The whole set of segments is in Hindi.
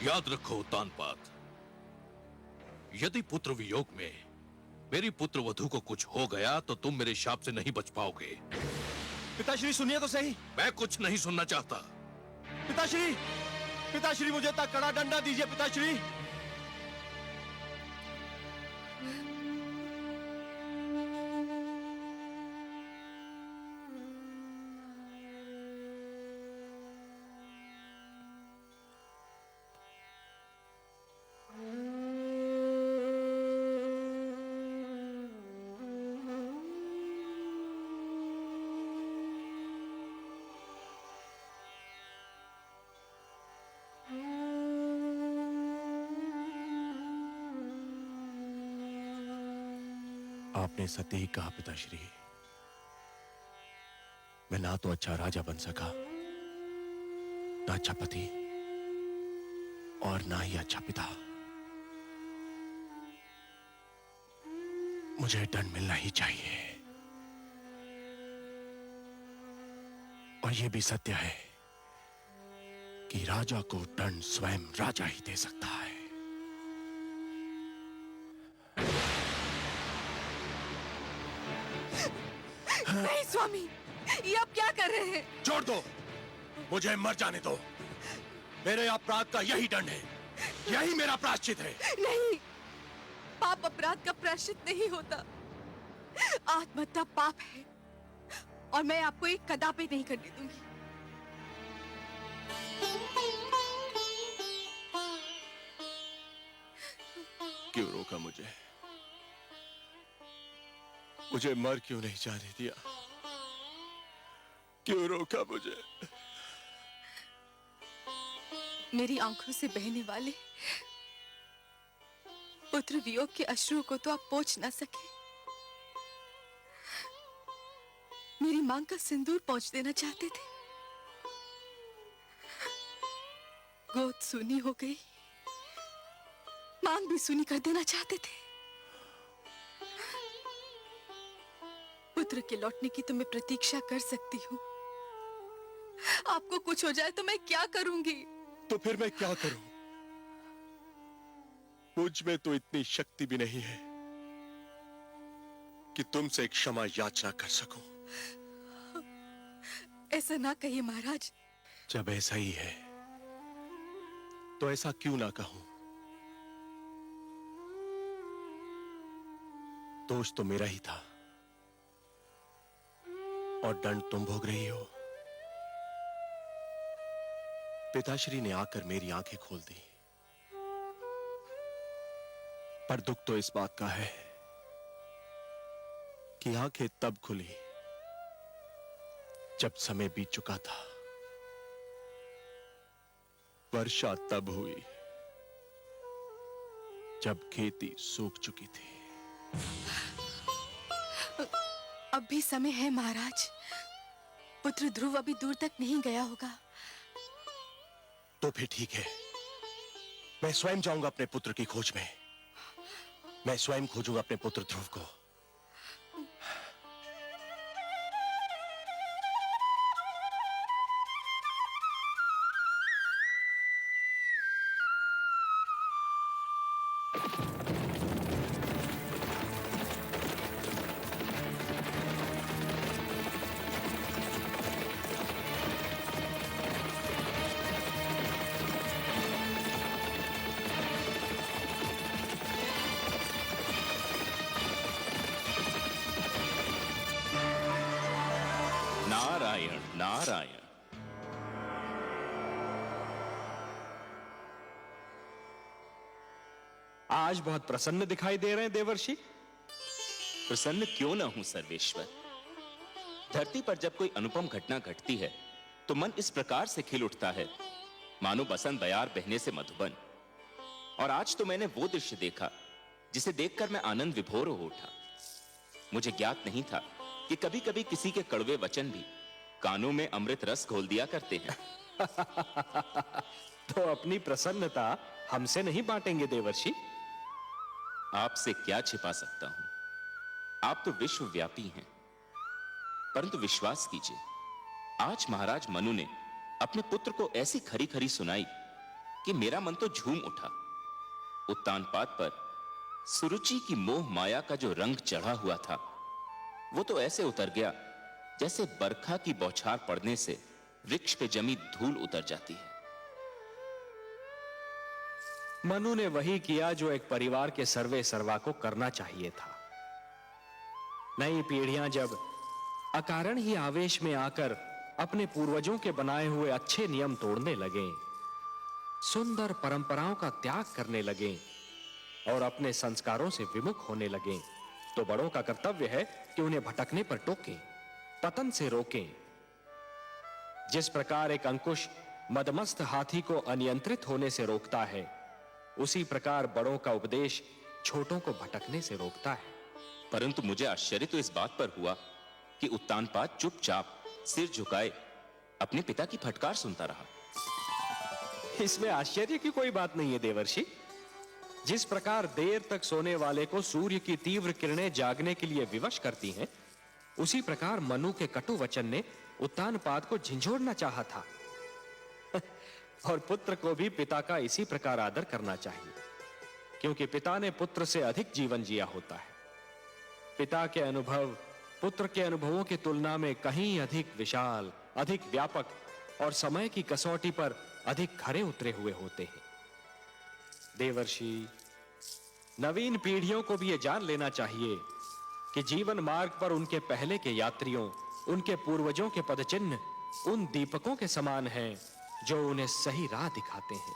याद रखो तानपात, यदि पुत्र वियोग में मेरी पुत्र वधू को कुछ हो गया तो तुम मेरे शाप से नहीं बच पाओगे। पिताश्री सुनिए तो सही। मैं कुछ नहीं सुनना चाहता। पिताश्री, पिताश्री मुझे इतना कड़ा डंडा दीजिए पिताश्री। आपने सत्य ही कहा पिताश्री। मैं ना तो अच्छा राजा बन सका, ना अच्छा पति और ना ही अच्छा पिता। मुझे दंड मिलना ही चाहिए। और यह भी सत्य है कि राजा को दंड स्वयं राजा ही दे सकता है। नहीं स्वामी, ये आप क्या कर रहे हैं? छोड़ दो, मुझे मर जाने दो। मेरे अपराध का यही दंड है, यही मेरा प्रायश्चित है। नहीं, पाप अपराध का प्रायश्चित नहीं होता। आत्महत्या पाप है और मैं आपको एक कदापि नहीं करने दूंगी। क्यों रोका मुझे? मुझे मर क्यों नहीं जाने दिया? क्यों रोका मुझे? मेरी आंखों से बहने वाले पुत्र वियोग के अश्रुओं को तो आप पोंछ ना सके। मेरी मांग का सिंदूर पोंछ देना चाहते थे। गोद सूनी हो गई, मांग भी सूनी कर देना चाहते थे। पुत्र के लौटने की तो मैं प्रतीक्षा कर सकती हूँ। आपको कुछ हो जाए तो मैं क्या करूंगी? तो फिर मैं क्या करूं? मुझ में तो इतनी शक्ति भी नहीं है कि तुमसे क्षमा याचना कर सकूं। ऐसा ना कहिए महाराज। जब ऐसा ही है तो ऐसा क्यों ना कहूं? दोष तो मेरा ही था और दंड तुम भोग रही हो। पिताश्री ने आकर मेरी आंखें खोल दी, पर दुख तो इस बात का है कि आंखें तब खुली जब समय बीत चुका था। वर्षा तब हुई जब खेती सूख चुकी थी। अब भी समय है महाराज। पुत्र ध्रुव अभी दूर तक नहीं गया होगा। तो फिर ठीक है, मैं स्वयं जाऊंगा अपने पुत्र की खोज में। मैं स्वयं खोजूंगा अपने पुत्र ध्रुव को। नारायण नारायण। आज बहुत प्रसन्न दिखाई दे रहे हैं देवर्षि। प्रसन्न क्यों न हूं सर्वेश्वर। धरती पर जब कोई अनुपम घटना घटती है तो मन इस प्रकार से खिल उठता है मानो बसंत बयार बहने से मधुबन। और आज तो मैंने वो दृश्य देखा जिसे देखकर मैं आनंद विभोर हो उठा। मुझे ज्ञात नहीं था कि कभी कभी किसी के कड़वे वचन भी कानों में अमृत रस घोल दिया करते हैं। तो अपनी प्रसन्नता हमसे नहीं बांटेंगे देवर्षि? आपसे क्या छिपा सकता हूं? आप तो विश्वव्यापी हैं। परंतु विश्वास कीजिए, आज महाराज मनु ने अपने पुत्र को ऐसी खरी खरी सुनाई कि मेरा मन तो झूम उठा। उत्तानपाद पर सुरुचि की मोह माया का जो रंग चढ़ा हुआ था, वो तो ऐसे उतर गया जैसे बरखा की बौछार पड़ने से वृक्ष पे जमी धूल उतर जाती है। मनु ने वही किया जो एक परिवार के सर्वे सर्वा को करना चाहिए था। नई पीढ़ियां जब अकारण ही आवेश में आकर अपने पूर्वजों के बनाए हुए अच्छे नियम तोड़ने लगे, सुंदर परंपराओं का त्याग करने लगे और अपने संस्कारों से विमुख होने लगे, तो बड़ों का कर्तव्य है कि उन्हें भटकने पर टोकें, पतन से रोकें। जिस प्रकार एक अंकुश मदमस्त हाथी को अनियंत्रित होने से रोकता है, उसी प्रकार बड़ों का उपदेश छोटों को भटकने से रोकता है। परंतु मुझे आश्चर्य तो इस बात पर हुआ कि उत्तानपाद चुपचाप सिर झुकाए अपने पिता की फटकार सुनता रहा। इसमें आश्चर्य की कोई बात नहीं है देवर्षि। जिस प्रकार देर तक सोने वाले को सूर्य की तीव्र किरणें जागने के लिए विवश करती हैं, उसी प्रकार मनु के कटु वचन ने उत्तानपाद को झिंझोड़ना चाहा था। और पुत्र को भी पिता का इसी प्रकार आदर करना चाहिए, क्योंकि पिता ने पुत्र से अधिक जीवन जिया होता है। पिता के अनुभव पुत्र के अनुभवों की तुलना में कहीं अधिक विशाल, अधिक व्यापक और समय की कसौटी पर अधिक खरे उतरे हुए होते हैं। देवर्षि, नवीन पीढ़ियों को भी यह जान लेना चाहिए कि जीवन मार्ग पर उनके पहले के यात्रियों, उनके पूर्वजों के पदचिन्ह उन दीपकों के समान हैं जो उन्हें सही राह दिखाते हैं।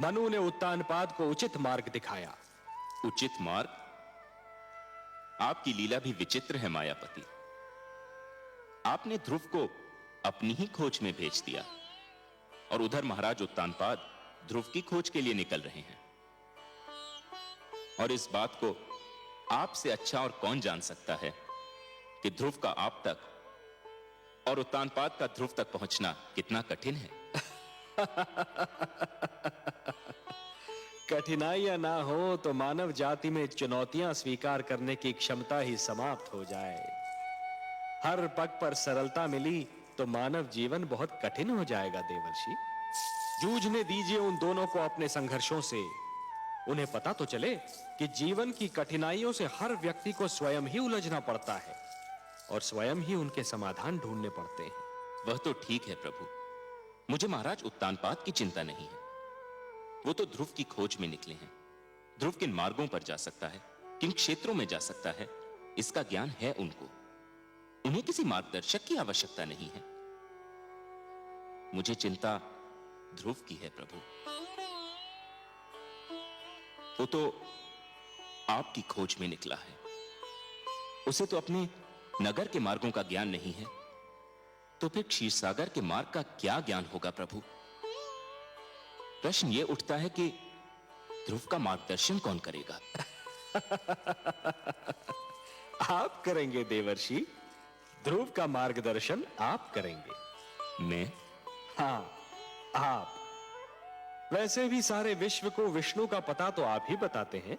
मनु ने उत्तानपाद को उचित मार्ग दिखाया। उचित मार्ग? आपकी लीला भी विचित्र है मायापति। आपने ध्रुव को अपनी ही खोज में भेज दिया और उधर महाराज उत्तानपाद ध्रुव की खोज के लिए निकल रहे हैं। और इस बात को आपसे अच्छा और कौन जान सकता है कि ध्रुव का आप तक और उत्तानपाद का ध्रुव तक पहुंचना कितना कठिन है। कठिनाइयां ना हो तो मानव जाति में चुनौतियां स्वीकार करने की क्षमता ही समाप्त हो जाए। हर पग पर सरलता मिली तो मानव जीवन बहुत कठिन हो जाएगा देवर्षि। जूझने दीजिए उन दोनों को अपने संघर्षों से। उन्हें पता तो चले कि जीवन की कठिनाइयों से हर व्यक्ति को स्वयं ही उलझना पड़ता है और स्वयं ही उनके समाधान ढूंढने पड़ते हैं। वह तो ठीक है प्रभु, मुझे महाराज उत्तानपाद की चिंता नहीं है। वो तो ध्रुव की खोज में निकले हैं। ध्रुव किन मार्गों पर जा सकता है, किन क्षेत्रों में जा सकता है, इसका ज्ञान है उनको। उन्हें किसी मार्गदर्शक की आवश्यकता नहीं है। मुझे चिंता ध्रुव की है प्रभु। वो तो आपकी खोज में निकला है। उसे तो अपने नगर के मार्गों का ज्ञान नहीं है, तो फिर क्षीरसागर के मार्ग का क्या ज्ञान होगा प्रभु? प्रश्न यह उठता है कि ध्रुव का मार्गदर्शन कौन करेगा? आप करेंगे देवर्षि। ध्रुव का मार्गदर्शन आप करेंगे। मैं? हां, आप। वैसे भी सारे विश्व को विष्णु का पता तो आप ही बताते हैं।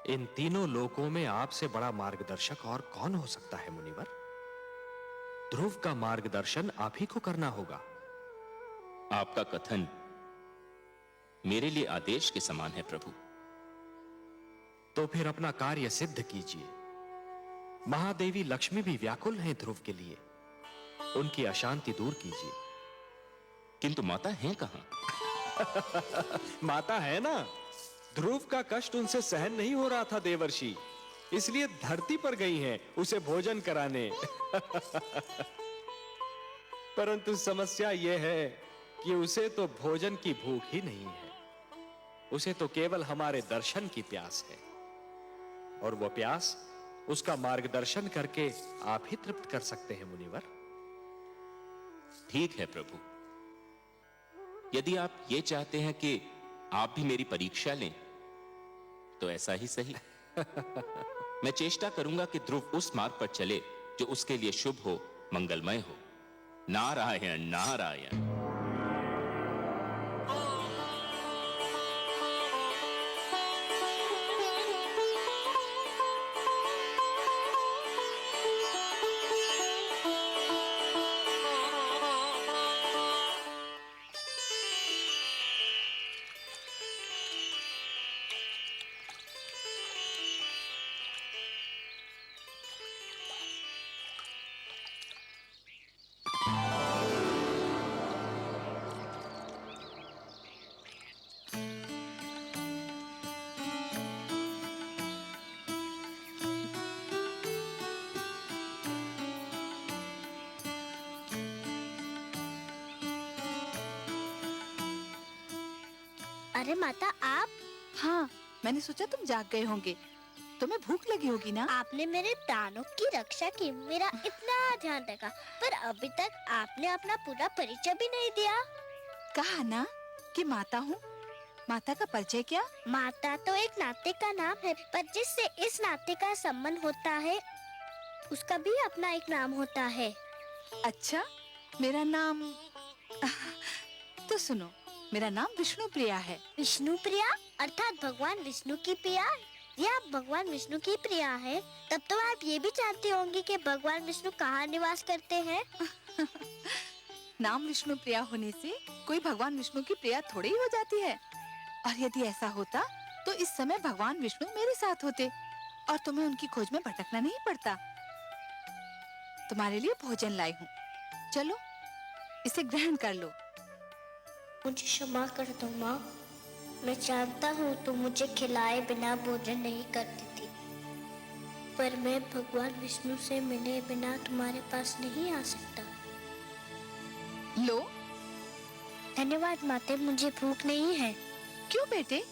इन तीनों लोकों में आपसे बड़ा मार्गदर्शक और कौन हो सकता है मुनिवर? ध्रुव का मार्गदर्शन आप ही को करना होगा। आपका कथन मेरे लिए आदेश के समान है प्रभु। तो फिर अपना कार्य सिद्ध कीजिए। महादेवी लक्ष्मी भी व्याकुल हैं ध्रुव के लिए। उनकी अशांति दूर कीजिए। किंतु माता हैं कहां? माता है ना। ध्रुव का कष्ट उनसे सहन नहीं हो रहा था देवर्षि, इसलिए धरती पर गई हैं उसे भोजन कराने। परंतु समस्या यह है कि उसे तो भोजन की भूख ही नहीं है। उसे तो केवल हमारे दर्शन की प्यास है, और वह प्यास उसका मार्गदर्शन करके आप ही तृप्त कर सकते हैं मुनिवर। ठीक है प्रभु, यदि आप ये चाहते हैं कि आप भी मेरी परीक्षा लें, तो ऐसा ही सही। मैं चेष्टा करूंगा कि ध्रुव उस मार्ग पर चले जो उसके लिए शुभ हो, मंगलमय हो। नारायण नारायण। अरे माता आप हाँ, मैंने सोचा तुम जाग गए होंगे, तुम्हें भूख लगी होगी ना। आपने मेरे प्राणों की रक्षा की, मेरा इतना ध्यान रखा, पर अभी तक आपने अपना पूरा परिचय भी नहीं दिया। कहा ना कि माता हूँ। माता का परिचय क्या? माता तो एक नाते का नाम है, पर जिससे इस नाते का संबंध होता है उसका भी अपना एक नाम होता है। अच्छा, मेरा नाम तो सुनो, मेरा नाम विष्णु प्रिया है। विष्णु प्रिया अर्थात भगवान विष्णु की प्रिया। ये आप भगवान विष्णु की प्रिया है, तब तो आप ये भी जानते होंगे कि भगवान विष्णु कहाँ निवास करते हैं। नाम विष्णु प्रिया होने से कोई भगवान विष्णु की प्रिया थोड़ी ही हो जाती है। और यदि ऐसा होता तो इस समय भगवान विष्णु मेरे साथ होते और तुम्हें उनकी खोज में भटकना नहीं पड़ता। तुम्हारे लिए भोजन लाई हूँ, चलो इसे ग्रहण कर लो। मुझे क्षमा कर दो माँ, मैं जानता हूँ तुम मुझे खिलाए बिना भोजन नहीं करती थी, पर मैं भगवान विष्णु से मिले बिना तुम्हारे पास नहीं आ सकता। लो। धन्यवाद माते, मुझे भूख नहीं है। क्यों बेटे?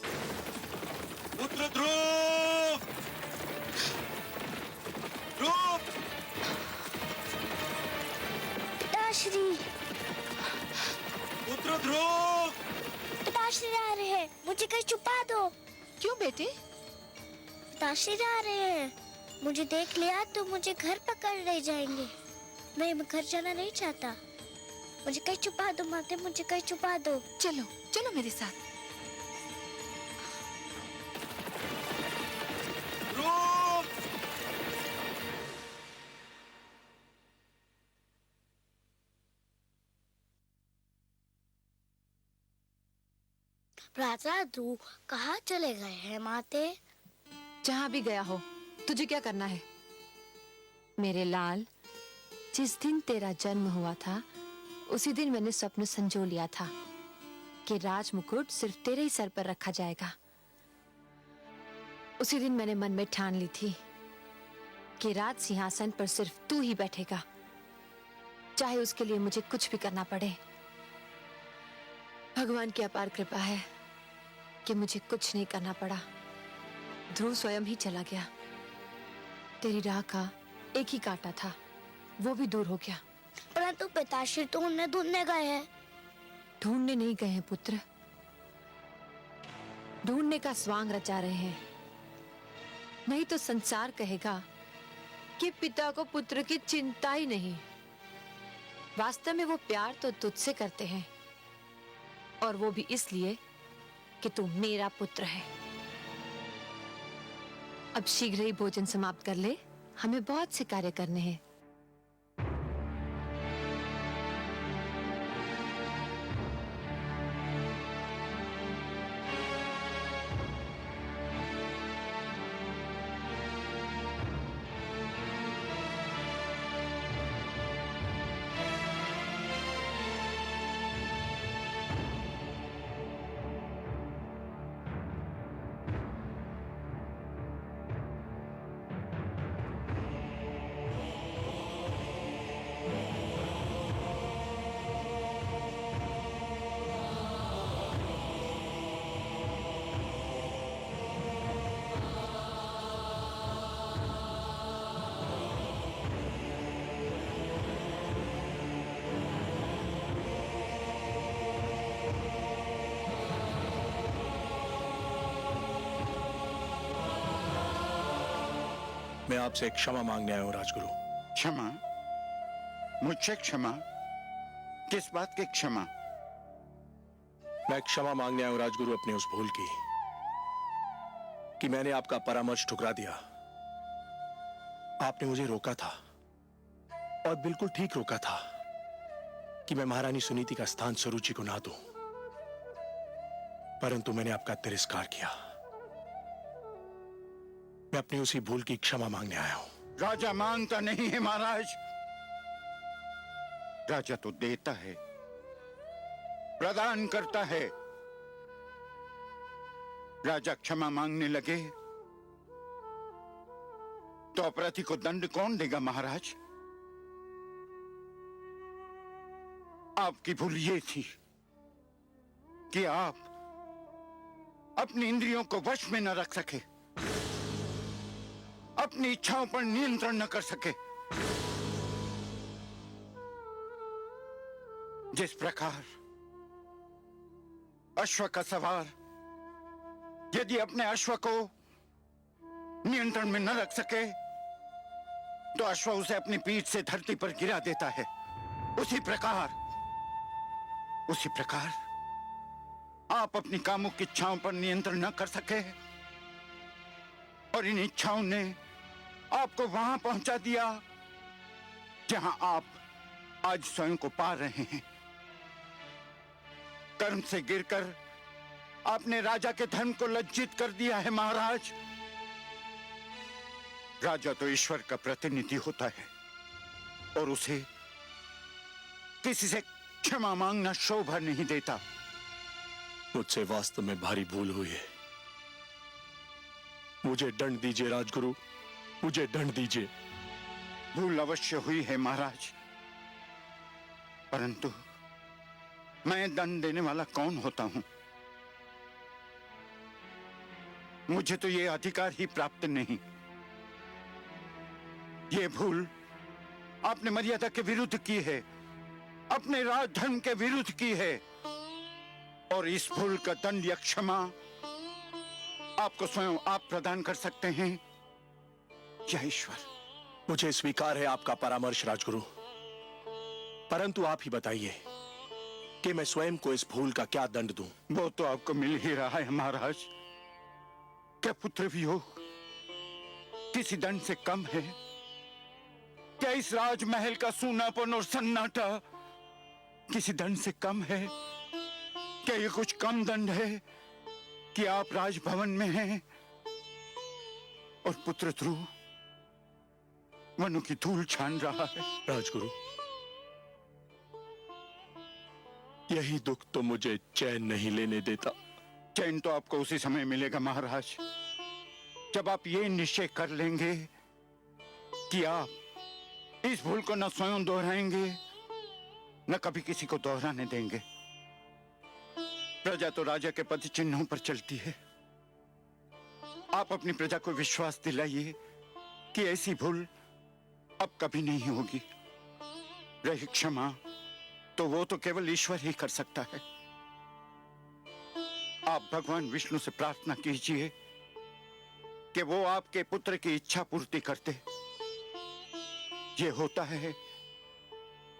पुत्र ध्रुव! ध्रुव! पिताश्री, पुत्र ध्रुव! पिताश्री आ रहे हैं, मुझे कहीं छुपा दो। क्यों बेटे? पिताश्री आ रहे हैं, मुझे देख लिया तो मुझे घर पकड़ ले जाएंगे। मैं घर जाना नहीं चाहता, मुझे कहीं छुपा दो माते, मुझे कहीं छुपा दो। चलो चलो मेरे साथ। ध्रुव! राजा ध्रुव कहाँ चले गए हैं माते? जहां भी गया हो, तुझे क्या करना है? मेरे लाल, जिस दिन तेरा जन्म हुआ था उसी दिन मैंने स्वप्न संजो लिया था कि राज मुकुट सिर्फ तेरे ही सर पर रखा जाएगा। उसी दिन मैंने मन में ठान ली थी कि राज सिंहासन पर सिर्फ तू ही बैठेगा, चाहे उसके लिए मुझे कुछ भी करना पड़े। भगवान की अपार कृपा है कि मुझे कुछ नहीं करना पड़ा। ध्रुव स्वयं ही चला गया। तेरी राह का एक ही कांटा था, वो भी दूर हो गया। परंतु पिताश्री तो उन्हें ढूंढने गए हैं। ढूंढने नहीं गए हैं पुत्र, ढूंढने का स्वांग रचा रहे हैं। नहीं तो संसार कहेगा कि पिता को पुत्र की चिंता ही नहीं। वास्तव में वो प्यार तो तुझसे करते हैं, और वो भी इसलिए कि तू मेरा पुत्र है। अब शीघ्र ही भोजन समाप्त कर ले, हमें बहुत से कार्य करने हैं। मैं आपसे क्षमा मांगने आया हूं राजगुरु। क्षमा? मुझसे क्षमा? किस बात की क्षमा? मैं क्षमा मांगने आया हूं राजगुरु अपने उस भूल की कि मैंने आपका परामर्श ठुकरा दिया। आपने मुझे रोका था और बिल्कुल ठीक रोका था कि मैं महारानी सुनीति का स्थान सुरुचि को ना दूं, परंतु मैंने आपका तिरस्कार किया। मैं अपनी उसी भूल की क्षमा मांगने आया हूं। राजा मांगता नहीं है महाराज, राजा तो देता है, प्रदान करता है। राजा क्षमा मांगने लगे तो अपराधी को दंड कौन देगा महाराज? आपकी भूल ये थी कि आप अपनी इंद्रियों को वश में न रख सके, अपनी इच्छाओं पर नियंत्रण न कर सके, जिस प्रकार अश्व का सवार यदि अपने अश्व को नियंत्रण में न रख सके तो अश्व उसे अपनी पीठ से धरती पर गिरा देता है, उसी प्रकार आप अपनी कामुक इच्छाओं पर नियंत्रण न कर सके और इन इच्छाओं ने आपको वहां पहुंचा दिया जहां आप आज स्वयं को पा रहे हैं। कर्म से गिरकर आपने राजा के धर्म को लज्जित कर दिया है महाराज। राजा तो ईश्वर का प्रतिनिधि होता है और उसे किसी से क्षमा मांगना शोभा नहीं देता। मुझसे वास्तव में भारी भूल हुई है। मुझे दंड दीजिए राजगुरु, मुझे दंड दीजिए। भूल अवश्य हुई है महाराज, परंतु मैं दंड देने वाला कौन होता हूं? मुझे तो ये अधिकार ही प्राप्त नहीं। ये भूल आपने मर्यादा के विरुद्ध की है, अपने राज धर्म के विरुद्ध की है और इस भूल का दंड या क्षमा आपको स्वयं आप प्रदान कर सकते हैं या ईश्वर। मुझे स्वीकार है आपका परामर्श राजगुरु, परंतु आप ही बताइए कि मैं स्वयं को इस भूल का क्या दंड दूं? वो तो आपको मिल ही रहा है महाराज। क्या पुत्र वियोग किसी दंड से कम है? क्या इस राजमहल का सूनापन और सन्नाटा किसी दंड से कम है? क्या ये कुछ कम दंड है कि आप राजभवन में हैं और पुत्र ध्रुव वनों की धूल छान रहा है? राजगुरु, यही दुख तो मुझे चैन नहीं लेने देता। चैन तो आपको उसी समय मिलेगा महाराज, जब आप ये निश्चय कर लेंगे कि आप इस भूल को न स्वयं दोहराएंगे न कभी किसी को दोहराने देंगे। प्रजा तो राजा के पद चिन्हों पर चलती है। आप अपनी प्रजा को विश्वास दिलाइए कि ऐसी भूल अब कभी नहीं होगी। रही क्षमा तो वो तो केवल ईश्वर ही कर सकता है। आप भगवान विष्णु से प्रार्थना कीजिए कि वो आपके पुत्र की इच्छा पूर्ति करते। ये होता है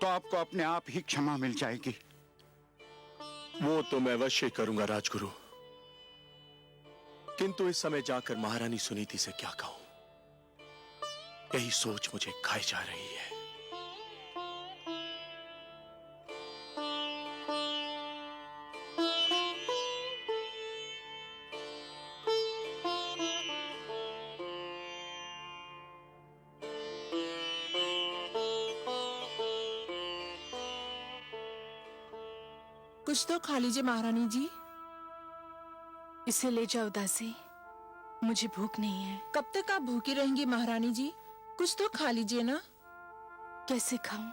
तो आपको अपने आप ही क्षमा मिल जाएगी। वो तो मैं अवश्य करूंगा राजगुरु, किंतु इस समय जाकर महारानी सुनीति से क्या कहूं? यही सोच मुझे खाई जा रही है। कुछ तो खा लीजिए महारानी जी। इसे ले जाओ दासी, मुझे भूख नहीं है। कब तक आप भूखी रहेंगी महारानी जी? कुछ तो खा लीजिए ना। कैसे खाऊं?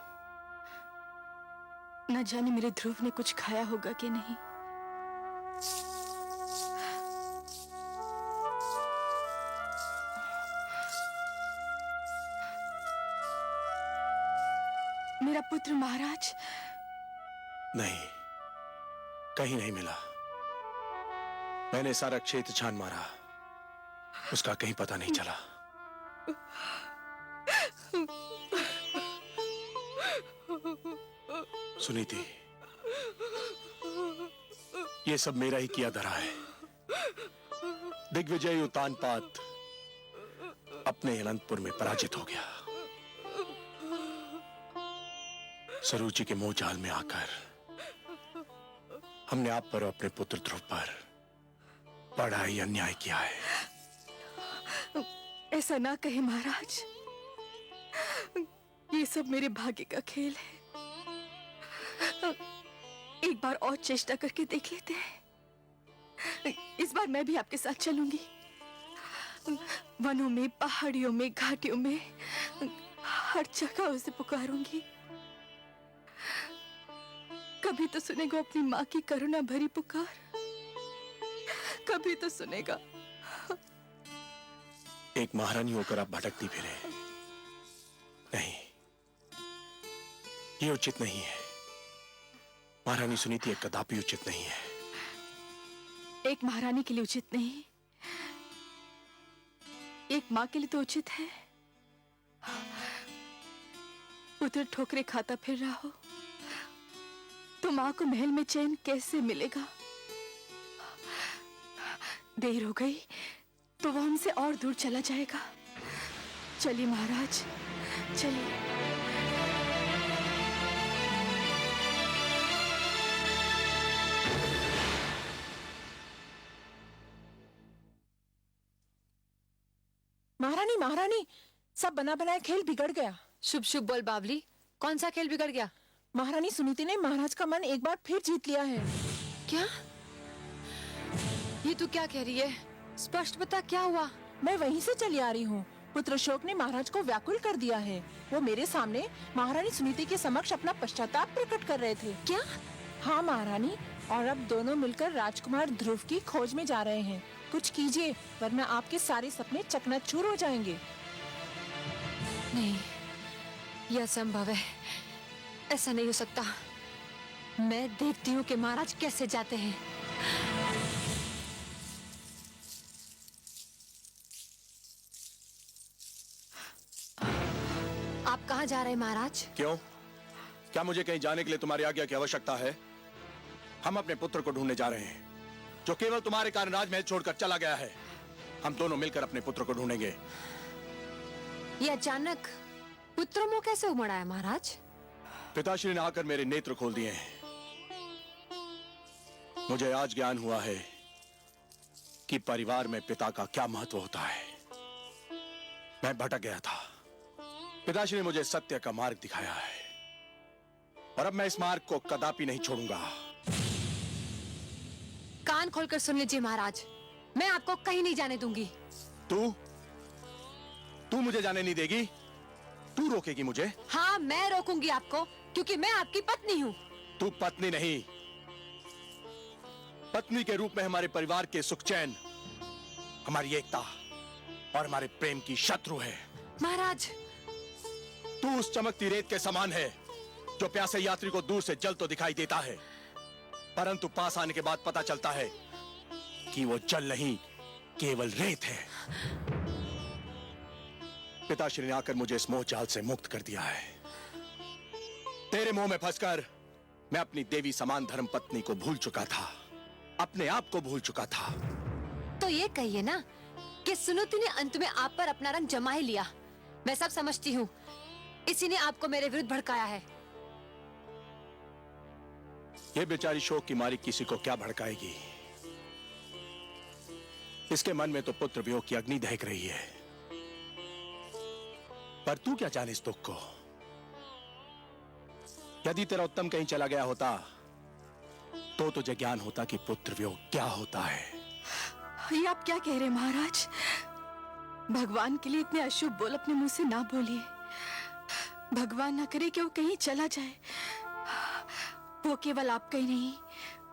न जाने मेरे ध्रुव ने कुछ खाया होगा कि नहीं। मेरा पुत्र महाराज? नहीं, कहीं नहीं मिला। मैंने सारा क्षेत्र छान मारा, उसका कहीं पता नहीं चला। सुनीति, ये सब मेरा ही किया धरा है। दिग्विजय उत्तानपाद अपने अनंतपुर में पराजित हो गया। सरुचि के मोह जाल में आकर हमने आप पर और अपने पुत्र ध्रुव पर बड़ा ही अन्याय किया है। ऐसा ना कहे महाराज, ये सब मेरे भाग्य का खेल है। एक बार और चेष्टा करके देख लेते हैं। इस बार मैं भी आपके साथ चलूंगी। वनों में, पहाड़ियों में, घाटियों में, हर जगह उसे पुकारूंगी। कभी तो सुनेगा अपनी माँ की करुणा भरी पुकार, कभी तो सुनेगा। एक महारानी होकर आप भटकती फिरे। नहीं, ये उचित नहीं है। महारानी सुनीति एक कदापि उचित नहीं है। एक महारानी के लिए उचित नहीं, एक माँ के लिए तो उचित है। पुत्र ठोकरे खाता फिर रहा हो तो माँ को महल में चैन कैसे मिलेगा? देर हो गई तो वह हमसे और दूर चला जाएगा। चलिए महाराज, चलिए। महारानी महारानी, सब बना बनाया खेल बिगड़ गया। शुभ शुभ बोल बावली, कौन सा खेल बिगड़ गया? महारानी सुनीति ने महाराज का मन एक बार फिर जीत लिया है। क्या? ये तू क्या कह रही है? स्पष्ट बता, क्या हुआ? मैं वहीं से चली आ रही हूँ। पुत्र शोक ने महाराज को व्याकुल कर दिया है। वो मेरे सामने महारानी सुनीति के समक्ष अपना पश्चाताप प्रकट कर रहे थे। क्या? हाँ महारानी, और अब दोनों मिलकर राजकुमार ध्रुव की खोज में जा रहे हैं। कुछ कीजिए, वरना आपके सारे सपने चकनाचूर हो जाएंगे। नहीं, यह असंभव है। ऐसा नहीं हो सकता। मैं देखती हूँ कि महाराज कैसे जाते हैं। आप कहाँ जा रहे हैं महाराज? क्यों? क्या मुझे कहीं जाने के लिए तुम्हारी आज्ञा की आवश्यकता है? हम अपने पुत्र को ढूंढने जा रहे हैं, जो केवल तुम्हारे कारण राजमहल छोड़कर चला गया है। हम दोनों मिलकर अपने पुत्र को ढूंढेंगे। ये अचानक पुत्र मोह कैसे उमड़ा है महाराज? पिताश्री ने आकर मेरे नेत्र खोल दिए हैं। मुझे आज ज्ञान हुआ है कि परिवार में पिता का क्या महत्व होता है। मैं भटक गया था, पिताश्री ने मुझे सत्य का मार्ग दिखाया है, और अब मैं इस मार्ग को कदापि नहीं छोड़ूंगा। कान खोलकर सुन लीजिए महाराज, मैं आपको कहीं नहीं जाने दूंगी। तू मुझे जाने नहीं देगी? तू रोकेगी मुझे? हाँ, मैं रोकूंगी आपको, क्योंकि मैं आपकी पत्नी हूँ। तू पत्नी नहीं, पत्नी के रूप में हमारे परिवार के सुख चैन, हमारी एकता और हमारे प्रेम की शत्रु है। महाराज, तू उस चमकती रेत के समान है जो प्यासे यात्री को दूर से जल तो दिखाई देता है, परंतु पास आने के बाद पता चलता है कि वो जल नहीं, केवल रेत है। पिताश्री ने आकर मुझे इस मोह जाल से मुक्त कर दिया है। तेरे मोह में फंसकर मैं अपनी देवी समान धर्म पत्नी को भूल चुका था, अपने आप को भूल चुका था। तो ये कहिए ना कि सुनीति ने अंत में आप पर अपना रंग जमा ही लिया। मैं सब समझती हूँ, इसी ने आपको मेरे विरुद्ध भड़काया है। ये बेचारी शोक की मारी किसी को क्या भड़काएगी? इसके मन में तो पुत्र वियोग की अग्नि दहक रही है। पर तू क्या जाने इस दुख को? यदि तेरा उत्तम कहीं चला गया होता तो तुझे ज्ञान होता कि पुत्र वियोग क्या होता है। ये आप क्या कह रहे हैं महाराज? भगवान के लिए इतने अशुभ बोल अपने मुंह से ना बोलिए। भगवान ना करे कि वो कहीं चला जाए। वो केवल आपका ही नहीं,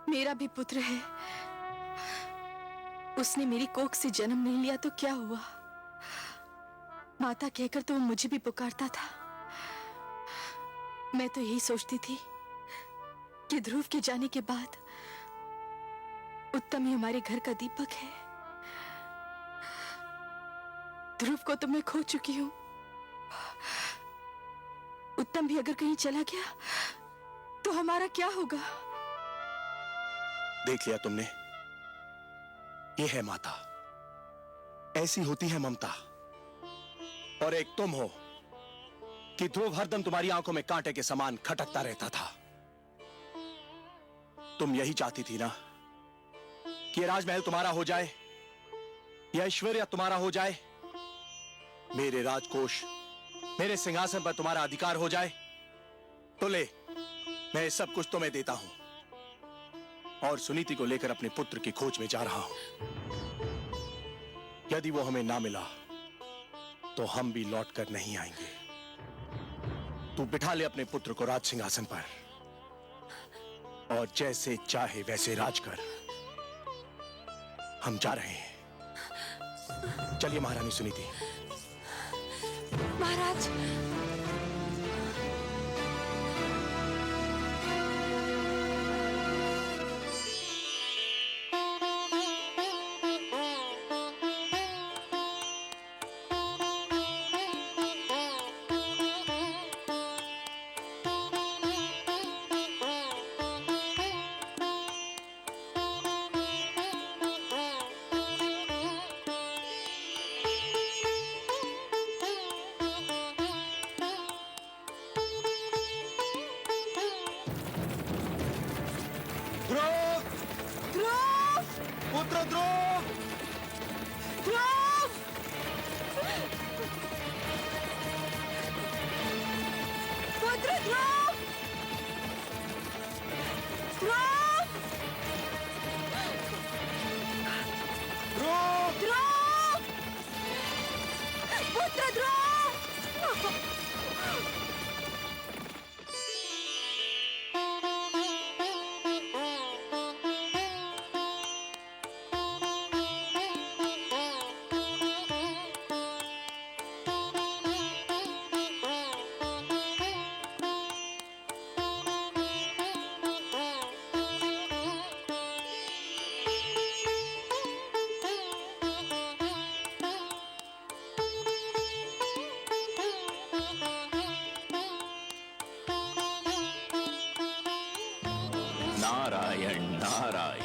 मेरा भी पुत्र है। उसने मेरी कोख से जन्म नहीं लिया तो क्या हुआ? माता कहकर तो वो मुझे भी पुकारता था। मैं तो यही सोचती थी कि ध्रुव के जाने के बाद उत्तम ही हमारे घर का दीपक है। ध्रुव को तो मैं खो चुकी हूं। उत्तम भी अगर कहीं चला गया तो हमारा क्या होगा? देख लिया तुमने, ये है माता, ऐसी होती है ममता। और एक तुम हो कि ध्रुव हरदम तुम्हारी आंखों में कांटे के समान खटकता रहता था। तुम यही चाहती थी ना कि ये राजमहल तुम्हारा हो जाए, यह ऐश्वर्य तुम्हारा हो जाए, मेरे राजकोष, मेरे सिंहासन पर तुम्हारा अधिकार हो जाए। तो ले, मैं सब कुछ तुम्हें देता हूं और सुनीति को लेकर अपने पुत्र की खोज में जा रहा हूं। यदि वो हमें ना मिला तो हम भी लौट कर नहीं आएंगे। तू बिठा ले अपने पुत्र को राज सिंहासन पर और जैसे चाहे वैसे राज कर। हम जा रहे हैं। चलिए महारानी सुनीति। महाराज, ध्रुव! ध्रुव! पुत्र ध्रुव! ध्रुव! पुत्र ध्रुव! ध्रुव! ध्रुव! ध्रुव! पुत्र ध्रुव! नारायण नारायण।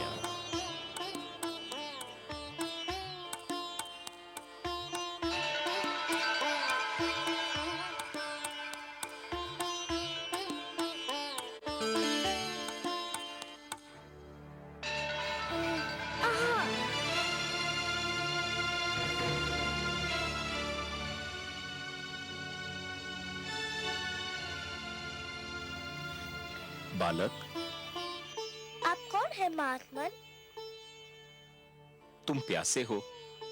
बालक, आप कौन है महात्मन? तुम प्यासे हो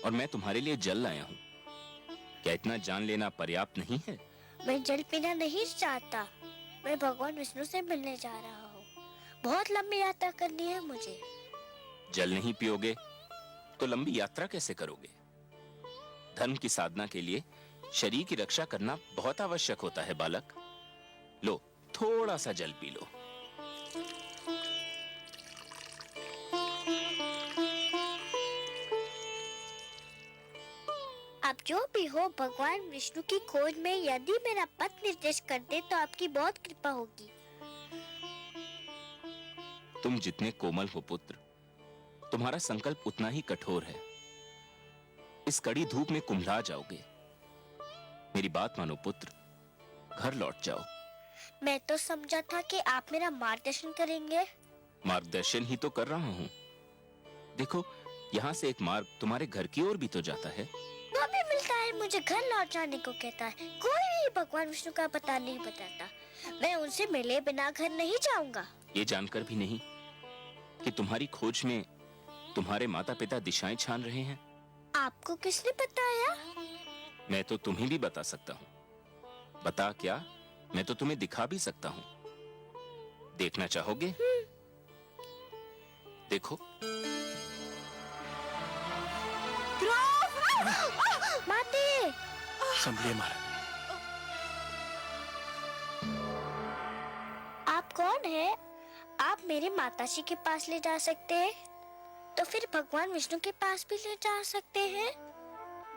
और मैं तुम्हारे लिए जल लाया हूँ। क्या इतना जान लेना पर्याप्त नहीं है? मैं जल पीना नहीं चाहता। मैं भगवान विष्णु से मिलने जा रहा हूँ। बहुत लंबी यात्रा करनी है मुझे। जल नहीं पियोगे तो लंबी यात्रा कैसे करोगे? धर्म की साधना के लिए शरीर की रक्षा करना बहुत आवश्यक होता है बालक। लो, थोड़ा सा जल पी लो। आप जो भी हो, भगवान विष्णु की खोज में यदि मेरा पथ निर्देश कर दे तो आपकी बहुत कृपा होगी। तुम जितने कोमल हो पुत्र, तुम्हारा संकल्प उतना ही कठोर है। इस कड़ी धूप में कुम्हला जाओगे। मेरी बात मानो पुत्र, घर लौट जाओ। मैं तो समझा था कि आप मेरा मार्गदर्शन करेंगे। मार्गदर्शन ही तो कर रहा हूँ। देखो, यहाँ से एक मार्ग तुम्हारे घर की ओर भी तो जाता है। वो भी मिलता है, मुझे घर लौट जाने को कहता है। कोई भी भगवान विष्णु का पता नहीं बताता। मैं उनसे मिले बिना घर नहीं जाऊंगा। ये जानकर भी नहीं कि तुम्हारी खोज में तुम्हारे माता पिता दिशाएं छान रहे हैं। आपको किसने बताया? मैं तो तुम्हें भी बता सकता हूँ। बता क्या, मैं तो तुम्हें दिखा भी सकता हूँ। देखना चाहोगे? देखो। माते! संभलिए महाराज। आप कौन है? आप मेरे माताजी के पास ले जा सकते हैं, तो फिर भगवान विष्णु के पास भी ले जा सकते हैं।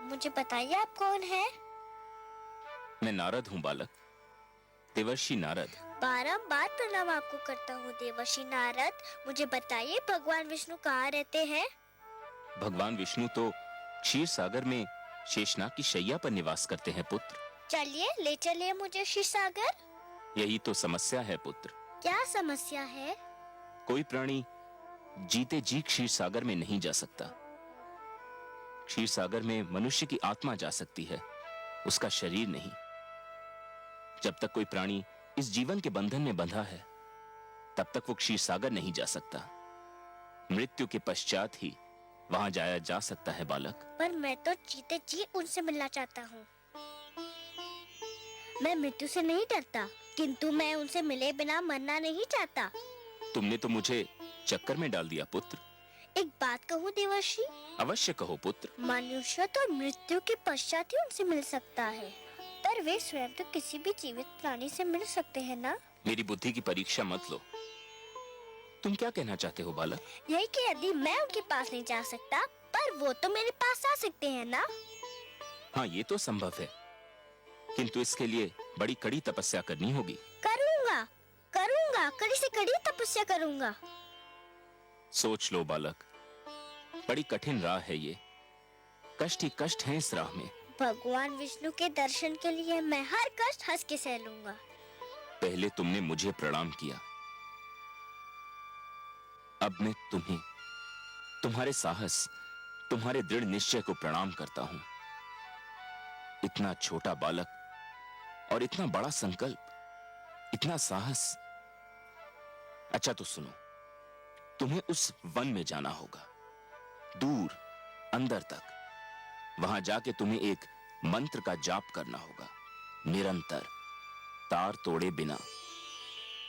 मुझे बताइए आप कौन है? मैं नारद हूँ बालक, देवर्षि नारद। बारंबार प्रणाम आपको करता हूँ देवर्षि नारद। मुझे बताइए भगवान विष्णु कहाँ रहते हैं? भगवान विष्णु तो क्षीर सागर में शेषनाग की शैया पर निवास करते हैं पुत्र। चलिए, ले चलिए मुझे क्षीर सागर। यही तो समस्या है पुत्र। क्या समस्या है? कोई प्राणी जीते जी क्षीर सागर में नहीं जा सकता। क्षीर सागर में मनुष्य की आत्मा जा सकती है, उसका शरीर नहीं। जब तक कोई प्राणी इस जीवन के बंधन में बंधा है, तब तक वो क्षीर सागर नहीं जा सकता। मृत्यु के पश्चात ही वहां जाया जा सकता है बालक। पर मैं तो जीते जी उनसे मिलना चाहता हूँ। मैं मृत्यु से नहीं डरता, किंतु मैं उनसे मिले बिना मरना नहीं चाहता। तुमने तो मुझे चक्कर में डाल दिया पुत्र। एक बात कहूँ देवर्षि, अवश्य कहो पुत्र। मनुष्य तो मृत्यु के पश्चात ही उनसे मिल सकता है, पर वे स्वयं तो किसी भी जीवित प्राणी से मिल सकते हैं ना? मेरी बुद्धि की परीक्षा मत लो। तुम क्या कहना चाहते हो बालक? यही कि यदि मैं उनके पास नहीं जा सकता, पर वो तो मेरे पास आ सकते हैं ना? हाँ, ये तो संभव है, किंतु इसके लिए बड़ी कड़ी तपस्या करनी होगी। करूँगा, करूँगा, कड़ी से कड़ी तपस्या करूँगा। सोच लो बालक, बड़ी कठिन राह है ये, कष्ट ही कष्ट है इस राह में। भगवान विष्णु के दर्शन के लिए मैं हर कष्ट हंस के सह लूंगा। पहले तुमने मुझे प्रणाम किया, अब मैं तुम्हें, तुम्हारे साहस, तुम्हारे दृढ़ निश्चय को प्रणाम करता हूं। इतना छोटा बालक और इतना बड़ा संकल्प, इतना साहस। अच्छा तो सुनो, तुम्हें उस वन में जाना होगा, दूर अंदर तक। वहां जाके तुम्हें एक मंत्र का जाप करना होगा, निरंतर, तार तोड़े बिना।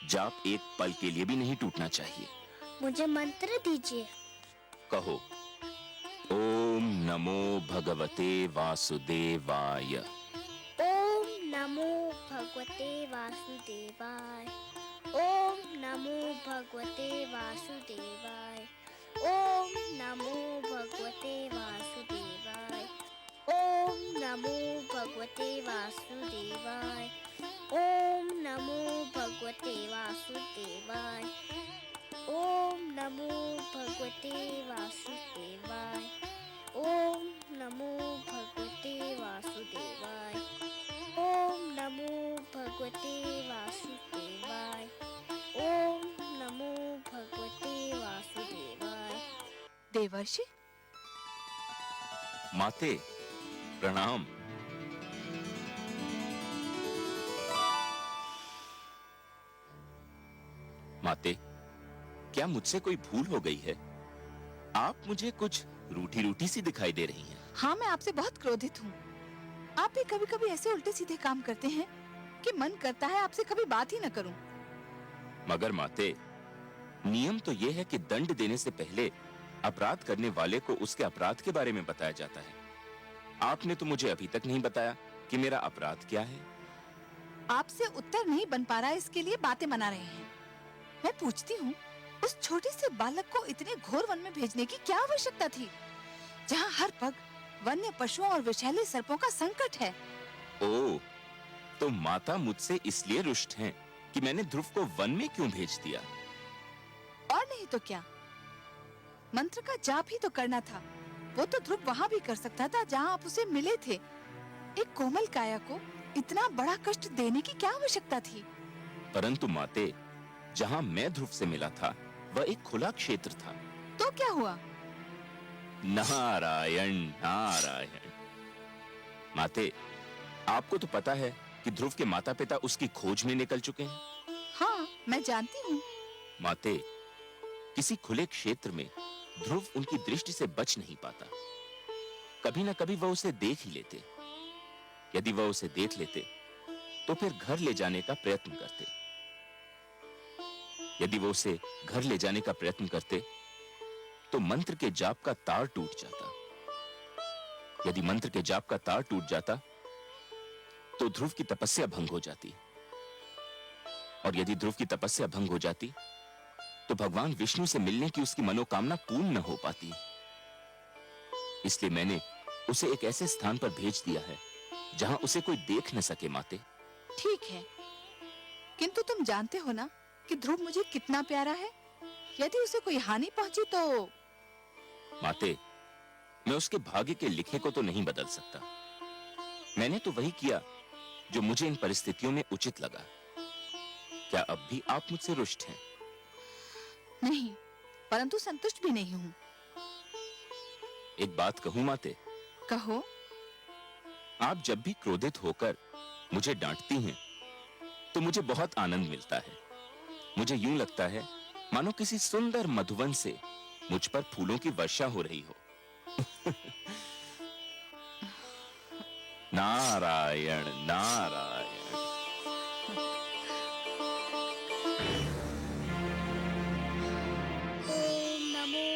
जाप एक पल के लिए भी नहीं टूटना चाहिए। मुझे मंत्र दीजिए। कहो, ओम नमो भगवते वासुदेवाय। ओम नमो भगवते वासुदेवाय। ओम नमो भगवते वासुदेवाय। ओम नमो भगवते वासुदेवाय। ओम नमो भगवते वासुदेवाय। ओम नमो भगवते वासुदेवाय। ओम नमो भगवते वासुदेवाय। ओम नमो भगवते वासुदेवाय। ओम नमो भगवते वासुदेवाय। ओम नमो भगवते वासुदेवाय। देवर्षि, माते प्रणाम। माते, क्या मुझसे कोई भूल हो गई है? आप मुझे कुछ रूठी रूठी सी दिखाई दे रही हैं। हाँ, मैं आपसे बहुत क्रोधित हूँ। आप भी कभी कभी ऐसे उल्टे सीधे काम करते हैं कि मन करता है आपसे कभी बात ही न करूं। मगर माते, नियम तो यह है कि दंड देने से पहले अपराध करने वाले को उसके अपराध के बारे में बताया जाता है। आपने तो मुझे अभी तक नहीं बताया कि मेरा अपराध क्या है। आपसे उत्तर नहीं बन पा रहा है, इसके लिए बातें बना रहे हैं। मैं पूछती हूँ, उस छोटे से बालक को इतने घोर वन में भेजने की क्या आवश्यकता थी, जहाँ हर पग वन्य पशुओं और विषैले सर्पों का संकट है? ओह, तो माता मुझसे इसलिए रुष्ट हैं कि मैंने ध्रुव को वन में क्यों भेज दिया? और नहीं तो क्या, मंत्र का जाप ही तो करना था। वो तो ध्रुव वहाँ भी कर सकता था जहाँ आप उसे मिले थे। एक कोमल काया को इतना बड़ा कष्ट देने की क्या आवश्यकता थी? परंतु माते, जहाँ मैं ध्रुव से मिला था वह एक खुला क्षेत्र था। तो क्या हुआ? नारायण नारायण। माते, आपको तो पता है कि ध्रुव के माता पिता उसकी खोज में निकल चुके हैं। हाँ, मैं जानती हूँ। माते, किसी खुले क्षेत्र में ध्रुव उनकी दृष्टि से बच नहीं पाता। कभी न कभी वह उसे देख ही लेते। यदि वह उसे देख लेते तो फिर घर ले जाने का प्रयत्न करते। यदि वो उसे घर ले जाने का प्रयत्न करते तो मंत्र के जाप का तार टूट जाता। यदि मंत्र के जाप का तार टूट जाता तो ध्रुव की तपस्या भंग हो जाती, और यदि ध्रुव की तपस्या भंग हो जाती तो भगवान विष्णु से मिलने की उसकी मनोकामना पूर्ण न हो पाती। इसलिए मैंने उसे एक ऐसे स्थान पर भेज दिया है जहां उसे कोई देख न सके। माते, ठीक है, किंतु तुम जानते हो ना कि ध्रुव मुझे कितना प्यारा है। यदि उसे कोई हानि पहुंची तो? माते, मैं उसके भाग्य के लिखे को तो नहीं बदल सकता। मैंने तो वही किया जो मुझे इन परिस्थितियों में उचित लगा। क्या अब भी आप मुझसे रुष्ट हैं? नहीं, परंतु संतुष्ट भी नहीं हूँ। एक बात कहूं माते? कहो। आप जब भी क्रोधित होकर मुझे डांटती हैं तो मुझे बहुत आनंद मिलता है। मुझे यूं लगता है मानो किसी सुंदर मधुवन से मुझ पर फूलों की वर्षा हो रही हो। नारायण नारायण। ओम नमो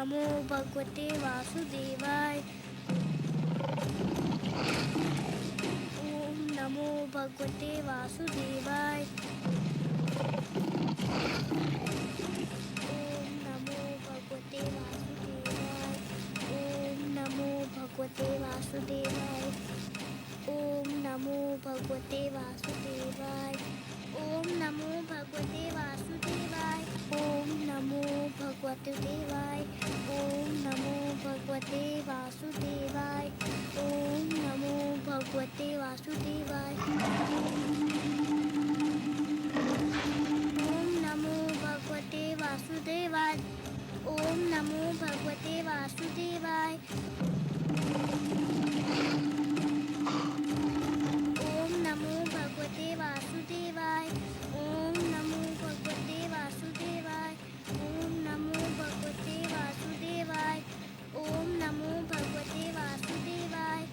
नमो भगवते वासुदेवाय। ओम नमो भगवते वासुदेवाय। ओम नमो भगवते वासुदेवाय। ओम नमो भगवते वासुदेवाय। ओम नमो भगवते वासुदेवाय। ओम नमो भगवते वासुदेवाय। ओम नमो भगवते देवाय। ओम नमो भगवते वासुदेवाय। ओम नमो भगवते वासुदेवाय। ओम नमो भगवते वासुदेवाय। ओम नमो भगवते वासुदेवाय। ओम नमो भगवते वासुदेवाय। ओम नमो भगवते वासुदेवाय। ओम नमो भगवते वासुदेवाय। ओम नमो भगवते वासुदेवाय।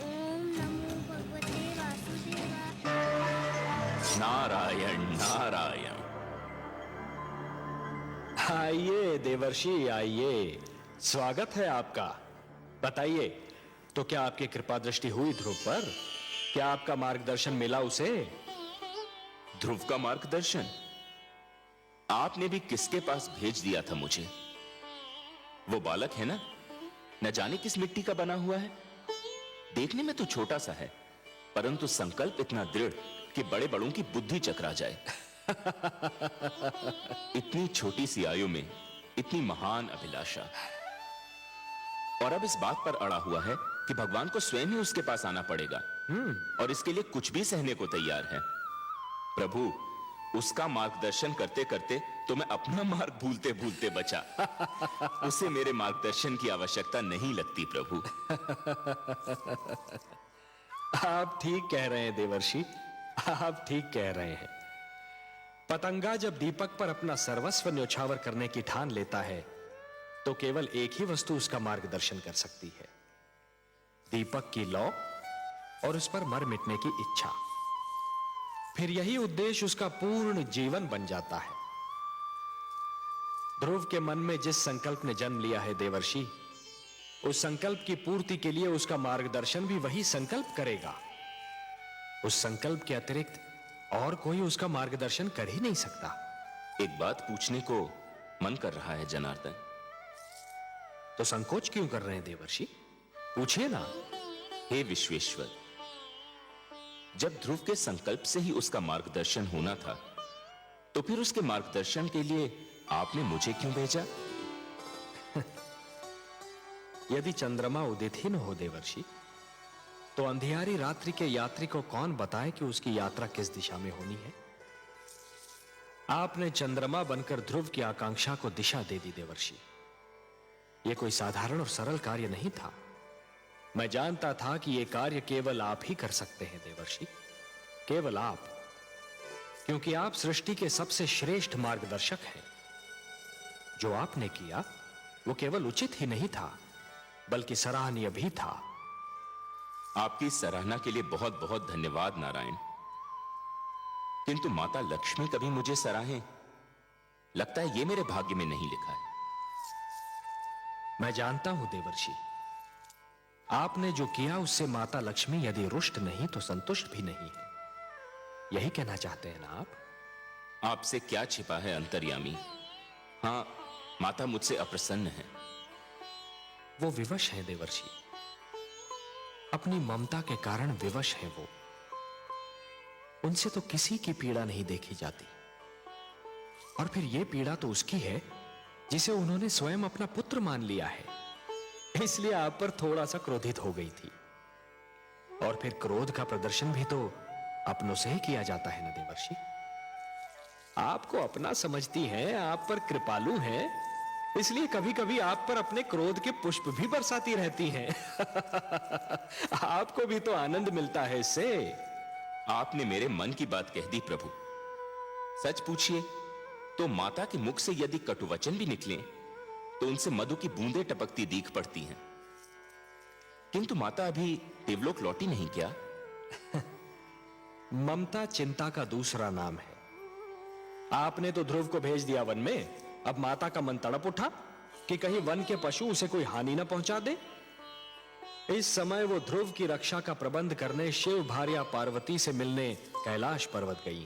ओम नमो भगवते वासुदेवाय। नारायण नारायण। आइए देवर्षि आइए, स्वागत है आपका। बताइए, तो क्या आपकी कृपा दृष्टि हुई ध्रुव पर? क्या आपका मार्गदर्शन मिला उसे? ध्रुव का मार्गदर्शन आपने भी किसके पास भेज दिया था मुझे? वो बालक है ना, न जाने किस मिट्टी का बना हुआ है। देखने में तो छोटा सा है, परंतु संकल्प इतना दृढ़ कि बड़े बड़ों की बुद्धि चकरा जाए। इतनी छोटी सी आयु में इतनी महान अभिलाषा, और अब इस बात पर अड़ा हुआ है कि भगवान को स्वयं ही उसके पास आना पड़ेगा, और इसके लिए कुछ भी सहने को तैयार है। प्रभु, उसका मार्गदर्शन करते करते तो मैं अपना मार्ग भूलते भूलते बचा। उसे मेरे मार्गदर्शन की आवश्यकता नहीं लगती प्रभु। आप ठीक कह रहे हैं देवर्षि, आप ठीक कह रहे हैं। पतंगा जब दीपक पर अपना सर्वस्व न्योछावर करने की ठान लेता है तो केवल एक ही वस्तु उसका मार्गदर्शन कर सकती है, दीपक की लौ और उस पर मर मिटने की इच्छा। फिर यही उद्देश्य उसका पूर्ण जीवन बन जाता है। ध्रुव के मन में जिस संकल्प ने जन्म लिया है देवर्षि, उस संकल्प की पूर्ति के लिए उसका मार्गदर्शन भी वही संकल्प करेगा। उस संकल्प के अतिरिक्त और कोई उसका मार्गदर्शन कर ही नहीं सकता। एक बात पूछने को मन कर रहा है जनार्दन। तो संकोच क्यों कर रहे हैं देवर्षि? पूछिए ना। हे विश्वेश्वर, जब ध्रुव के संकल्प से ही उसका मार्गदर्शन होना था, तो फिर उसके मार्गदर्शन के लिए आपने मुझे क्यों भेजा? यदि चंद्रमा उदित ही न हो देवर्षि, तो अंधियारी रात्रि के यात्री को कौन बताए कि उसकी यात्रा किस दिशा में होनी है? आपने चंद्रमा बनकर ध्रुव की आकांक्षा को दिशा दे दी देवर्षि। यह कोई साधारण और सरल कार्य नहीं था। मैं जानता था कि यह कार्य केवल आप ही कर सकते हैं देवर्षि, केवल आप, क्योंकि आप सृष्टि के सबसे श्रेष्ठ मार्गदर्शक हैं। जो आपने किया वो केवल उचित ही नहीं था, बल्कि सराहनीय भी था। आपकी सराहना के लिए बहुत बहुत धन्यवाद नारायण। किंतु माता लक्ष्मी कभी मुझे सराहें, लगता है ये मेरे भाग्य में नहीं लिखा है। मैं जानता हूं देवर्षि, आपने जो किया उससे माता लक्ष्मी यदि रुष्ट नहीं तो संतुष्ट भी नहीं है। यही कहना चाहते हैं ना आप? आपसे क्या छिपा है अंतर्यामी। हां, माता मुझसे अप्रसन्न है। वो विवश है देवर्षि, अपनी ममता के कारण विवश है वो। उनसे तो किसी की पीड़ा नहीं देखी जाती, और फिर ये पीड़ा तो उसकी है जिसे उन्होंने स्वयं अपना पुत्र मान लिया है। इसलिए आप पर थोड़ा सा क्रोधित हो गई थी। और फिर क्रोध का प्रदर्शन भी तो अपनों से ही किया जाता है ना देवर्षि। आपको अपना समझती हैं, आप पर कृपालु हैं, इसलिए कभी कभी आप पर अपने क्रोध के पुष्प भी बरसाती रहती हैं। आपको भी तो आनंद मिलता है इससे। आपने मेरे मन की बात कह दी प्रभु। सच पूछिए तो माता के मुख से यदि कटुवचन भी निकले तो उनसे मधु की बूंदें टपकती दीख पड़ती हैं। किंतु माता अभी देवलोक लौटी नहीं क्या? ममता चिंता का दूसरा नाम है। आपने तो ध्रुव को भेज दिया वन में, अब माता का मन तड़प उठा कि कहीं वन के पशु उसे कोई हानि न पहुंचा दे। इस समय वो ध्रुव की रक्षा का प्रबंध करने शिव भार्या पार्वती से मिलने कैलाश पर्वत गई।